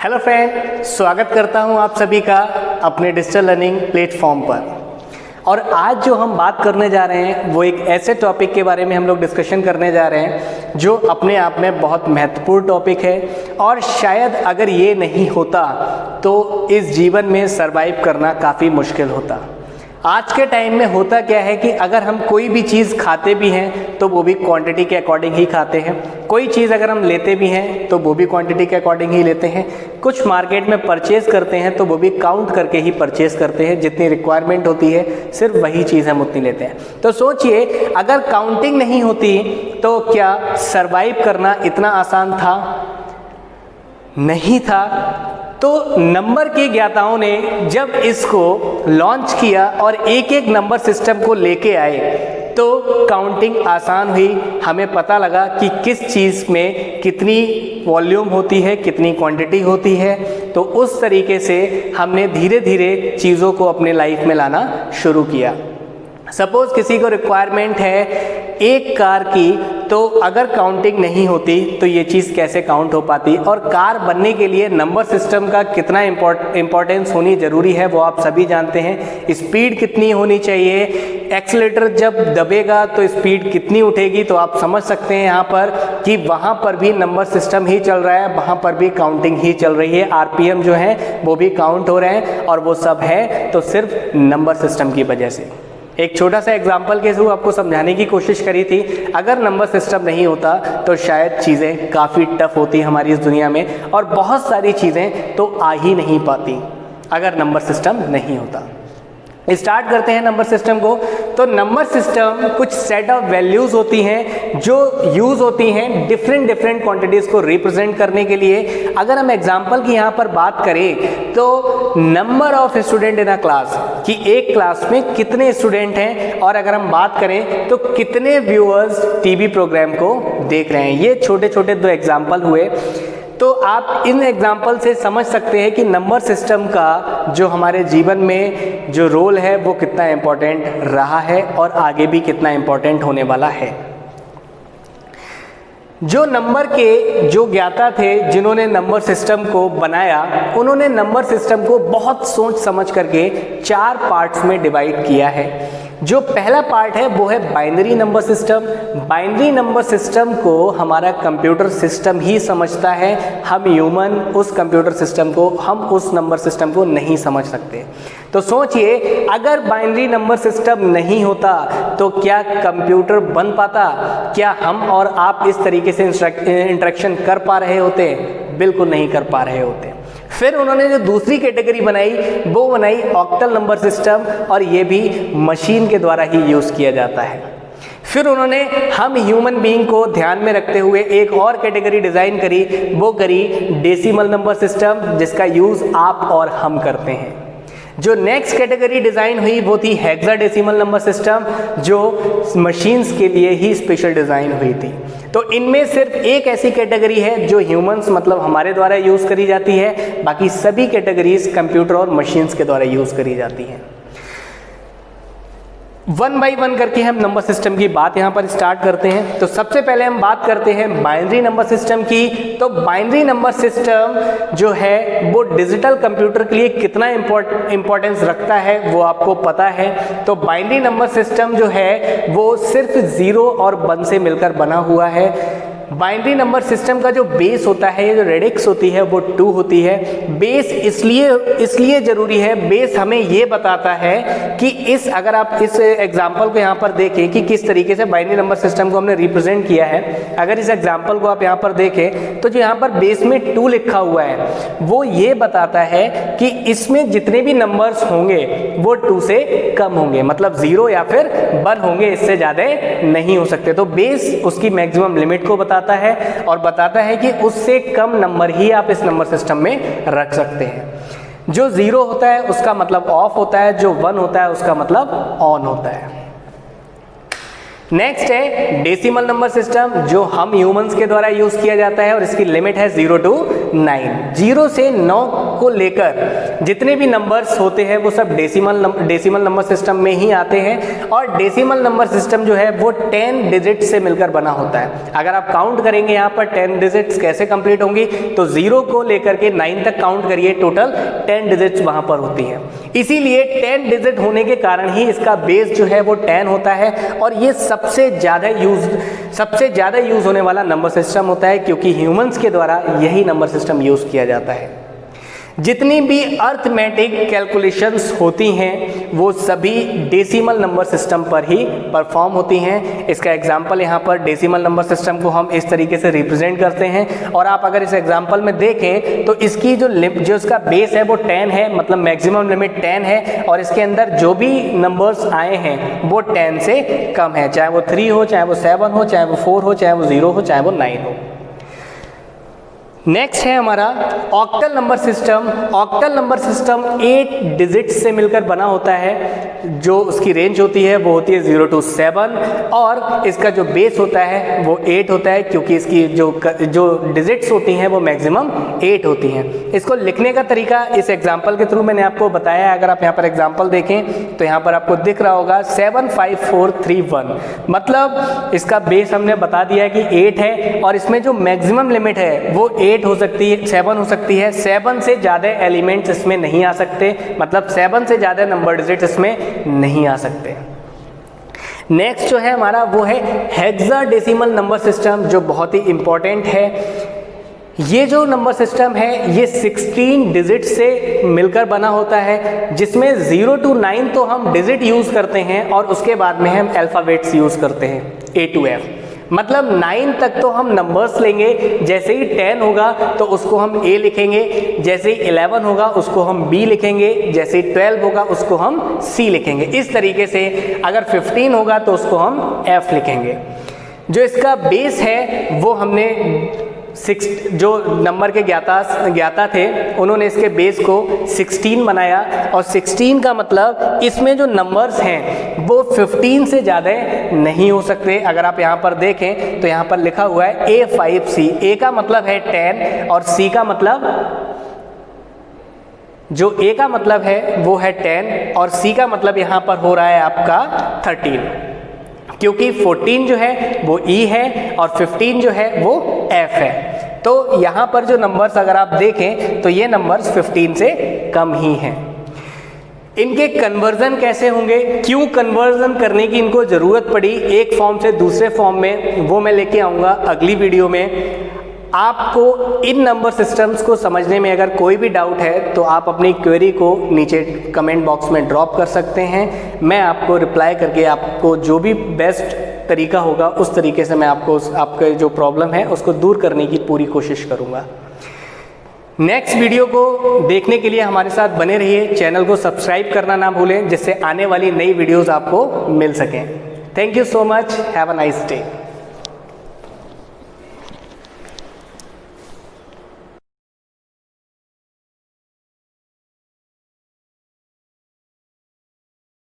Hello friend, स्वागत करता हूं आप सभी का अपने डिजिटल लर्निंग प्लेटफॉर्म पर। और आज जो हम बात करने जा रहे हैं वो एक ऐसे टॉपिक के बारे में हम लोग डिस्कशन करने जा रहे हैं जो अपने आप में बहुत महत्वपूर्ण टॉपिक है और शायद अगर ये नहीं होता तो इस जीवन में सरवाइव करना काफ़ी मुश्किल होता। आज के टाइम में होता क्या है कि अगर हम कोई भी चीज़ खाते भी हैं तो वो भी क्वांटिटी के अकॉर्डिंग ही खाते हैं, कोई चीज़ अगर हम लेते भी हैं तो वो भी क्वांटिटी के अकॉर्डिंग ही लेते हैं, कुछ मार्केट में परचेज़ करते हैं तो वो भी काउंट करके ही परचेज़ करते हैं, जितनी रिक्वायरमेंट होती है सिर्फ वही चीज़ हम उतनी लेते हैं। तो सोचिए, अगर काउंटिंग नहीं होती तो क्या सरवाइव करना इतना आसान था? नहीं था। तो नंबर के ज्ञाताओं ने जब इसको लॉन्च किया और एक एक नंबर सिस्टम को लेके आए तो काउंटिंग आसान हुई। हमें पता लगा कि किस चीज़ में कितनी वॉल्यूम होती है, कितनी क्वांटिटी होती है। तो उस तरीके से हमने धीरे धीरे चीज़ों को अपने लाइफ में लाना शुरू किया। सपोज किसी को रिक्वायरमेंट है एक कार की, तो अगर काउंटिंग नहीं होती तो ये चीज़ कैसे काउंट हो पाती? और कार बनने के लिए नंबर सिस्टम का कितना इम्पोर्टेंस होनी ज़रूरी है वो आप सभी जानते हैं। स्पीड कितनी होनी चाहिए, एक्सीलरेटर जब दबेगा तो स्पीड कितनी उठेगी, तो आप समझ सकते हैं यहाँ पर कि वहाँ पर भी नंबर सिस्टम ही चल रहा है, वहाँ पर भी काउंटिंग ही चल रही है। आरपीएम जो है वो भी काउंट हो रहे हैं और वो सब है तो सिर्फ नंबर सिस्टम की वजह से। एक छोटा सा एग्जाम्पल के थ्रू आपको समझाने की कोशिश करी थी। अगर नंबर सिस्टम नहीं होता तो शायद चीज़ें काफ़ी टफ होती हमारी इस दुनिया में और बहुत सारी चीज़ें तो आ ही नहीं पाती अगर नंबर सिस्टम नहीं होता। स्टार्ट करते हैं नंबर सिस्टम को। तो नंबर सिस्टम कुछ सेट ऑफ वैल्यूज़ होती हैं जो यूज़ होती हैं डिफरेंट क्वांटिटीज़ को रिप्रेजेंट करने के लिए। अगर हम एग्जांपल की यहाँ पर बात करें तो number of student in a class, कि एक क्लास में कितने स्टूडेंट हैं, और अगर हम बात करें तो कितने व्यूअर्स टीवी प्रोग्राम को देख रहे हैं। ये छोटे छोटे दो एग्जाम्पल हुए। तो आप इन एग्जाम्पल से समझ सकते हैं कि नंबर सिस्टम का जो हमारे जीवन में जो रोल है वो कितना इम्पोर्टेंट रहा है और आगे भी कितना इम्पोर्टेंट होने वाला है। जो नंबर के जो ज्ञाता थे जिन्होंने नंबर सिस्टम को बनाया, उन्होंने नंबर सिस्टम को बहुत सोच समझ करके 4 पार्ट्स में डिवाइड किया है। जो पहला पार्ट है वो है binary number system. Binary number system को हमारा कंप्यूटर सिस्टम ही समझता है। हम ह्यूमन उस कंप्यूटर सिस्टम को, हम उस नंबर सिस्टम को नहीं समझ सकते। तो सोचिए, अगर बाइनरी नंबर सिस्टम नहीं होता तो क्या कंप्यूटर बन पाता? क्या हम और आप इस तरीके से इंटरेक्शन कर पा रहे होते? बिल्कुल नहीं कर पा रहे होते। फिर उन्होंने जो दूसरी कैटेगरी बनाई वो बनाई ऑक्टल नंबर सिस्टम, और ये भी मशीन के द्वारा ही यूज़ किया जाता है। फिर उन्होंने हम ह्यूमन बीइंग को ध्यान में रखते हुए एक और कैटेगरी डिज़ाइन करी, वो करी डेसिमल नंबर सिस्टम, जिसका यूज़ आप और हम करते हैं। जो नेक्स्ट कैटेगरी डिज़ाइन हुई वो थी हेक्साडेसिमल नंबर सिस्टम, जो मशीन्स के लिए ही स्पेशल डिज़ाइन हुई थी। तो इनमें सिर्फ एक ऐसी कैटेगरी है जो ह्यूमंस मतलब हमारे द्वारा यूज़ करी जाती है, बाकी सभी कैटेगरीज कंप्यूटर और मशीन्स के द्वारा यूज़ करी जाती हैं। 1 बाई 1 करके हम नंबर सिस्टम की बात यहाँ पर स्टार्ट करते हैं। तो सबसे पहले हम बात करते हैं बाइनरी नंबर सिस्टम की। तो बाइनरी नंबर सिस्टम जो है वो डिजिटल कंप्यूटर के लिए कितना इम्पोर्टेंस रखता है वो आपको पता है। तो बाइनरी नंबर सिस्टम जो है वो सिर्फ 0 और 1 से मिलकर बना हुआ है। बाइनरी नंबर सिस्टम का जो बेस होता है, जो रेडिक्स होती है वो 2 होती है। बेस इसलिए ज़रूरी है, बेस हमें ये बताता है कि अगर आप इस एग्जांपल को यहाँ पर देखें कि किस तरीके से बाइनरी नंबर सिस्टम को हमने रिप्रेजेंट किया है। अगर इस एग्जांपल को आप यहाँ पर देखें तो जो यहाँ पर बेस में 2 लिखा हुआ है वो ये बताता है कि इसमें जितने भी नंबर्स होंगे वो 2 से कम होंगे, मतलब 0 या फिर 1 होंगे, इससे ज़्यादा नहीं हो सकते। तो बेस उसकी मैक्सिमम लिमिट को बताता है और बताता है कि उससे कम नंबर ही आप इस नंबर सिस्टम में रख सकते हैं। जो 0 होता है उसका मतलब ऑफ होता है, जो 1 होता है उसका मतलब ऑन होता है। नेक्स्ट है डेसिमल नंबर सिस्टम, जो हम ह्यूमंस के द्वारा यूज किया जाता है और इसकी लिमिट है 0 to 9। 0 से 9 को लेकर जितने भी नंबर्स होते हैं वो सब डेसिमल नंबर सिस्टम में ही आते हैं, और डेसिमल नंबर सिस्टम जो है वो 10 डिजिट से मिलकर बना होता है। अगर आप काउंट करेंगे यहाँ पर 10 डिजिट्स कैसे कंप्लीट होंगी, तो 0 को लेकर के 9 तक काउंट करिए, टोटल 10 डिजिट्स वहां पर होती हैं। इसीलिए 10 डिजिट होने के कारण ही इसका बेस जो है वो 10 होता है, और ये सबसे ज़्यादा यूज होने वाला नंबर सिस्टम होता है, क्योंकि ह्यूमंस के द्वारा यही नंबर सिस्टम यूज किया जाता है। जितनी भी अर्थमेटिक कैलकुलेशंस होती हैं वो सभी डेसिमल नंबर सिस्टम पर ही परफॉर्म होती हैं। इसका एग्जांपल यहाँ पर डेसिमल नंबर सिस्टम को हम इस तरीके से रिप्रेजेंट करते हैं, और आप अगर इस एग्जांपल में देखें तो इसकी जो इसका बेस है वो 10 है, मतलब मैक्सिमम लिमिट 10 है, और इसके अंदर जो भी नंबर्स आए हैं वो 10 से कम है, चाहे वो 3 हो, चाहे वो 7 हो, चाहे वो 4 हो, चाहे वो 0 हो, चाहे वो 9 हो। नेक्स्ट है हमारा octal number system. Octal number system 8 digits से मिलकर बना होता है। जो उसकी रेंज होती है वो होती है 0 to 7, और इसका जो बेस होता है वो 8 होता है, क्योंकि इसकी जो डिजिट्स होती हैं वो मैक्सिमम 8 होती हैं। इसको लिखने का तरीका इस एग्जांपल के थ्रू मैंने आपको बताया है। अगर आप यहाँ पर एग्जांपल देखें तो यहाँ पर आपको दिख रहा होगा 7 5 4 3 1, मतलब इसका बेस हमने बता दिया है कि 8 है, और इसमें जो मैक्सिमम लिमिट है वो 8 हो सकती है, 7 हो सकती है। 7 से ज़्यादा एलिमेंट्स इसमें नहीं आ सकते, मतलब 7 से ज़्यादा नंबर डिजिट इसमें नहीं आ सकते। नेक्स्ट जो है हमारा वो है हेक्साडेसिमल नंबर सिस्टम, जो बहुत ही इंपॉर्टेंट है। ये जो नंबर सिस्टम है ये 16 डिजिट से मिलकर बना होता है, जिसमें 0 to 9 तो हम डिजिट यूज़ करते हैं, और उसके बाद में हम अल्फ़ाबेट्स यूज़ करते हैं A to F। मतलब 9 तक तो हम नंबर्स लेंगे, जैसे ही 10 होगा तो उसको हम A लिखेंगे, जैसे ही 11 होगा उसको हम B लिखेंगे, जैसे ही 12 होगा उसको हम C लिखेंगे। इस तरीके से अगर 15 होगा तो उसको हम F लिखेंगे। जो इसका बेस है वो हमने जो नंबर के ज्ञाता थे उन्होंने इसके बेस को 16 बनाया, और 16 का मतलब इसमें जो नंबर्स हैं वो 15 से ज़्यादा नहीं हो सकते। अगर आप यहाँ पर देखें तो यहाँ पर लिखा हुआ है A5C। A का मतलब है 10, और C का मतलब, जो A का मतलब है वो है 10, और C का मतलब यहाँ पर हो रहा है आपका 13, क्योंकि 14 जो है वो E है और 15 जो है वो F है। तो यहाँ पर जो नंबर्स अगर आप देखें तो ये नंबर्स 15 से कम ही हैं। इनके कन्वर्जन कैसे होंगे, क्यों कन्वर्जन करने की इनको ज़रूरत पड़ी एक फॉर्म से दूसरे फॉर्म में, वो मैं लेके आऊँगा अगली वीडियो में। आपको इन नंबर सिस्टम्स को समझने में अगर कोई भी डाउट है तो आप अपनी क्वेरी को नीचे कमेंट बॉक्स में ड्रॉप कर सकते हैं। मैं आपको रिप्लाई करके आपको जो भी बेस्ट तरीका होगा उस तरीके से मैं आपको आपके जो प्रॉब्लम है उसको दूर करने की पूरी कोशिश करूँगा। नेक्स्ट वीडियो को देखने के लिए हमारे साथ बने रहिए। चैनल को सब्सक्राइब करना ना भूलें, जिससे आने वाली नई वीडियोज़ आपको मिल सकें। Thank you so much. Have a nice day.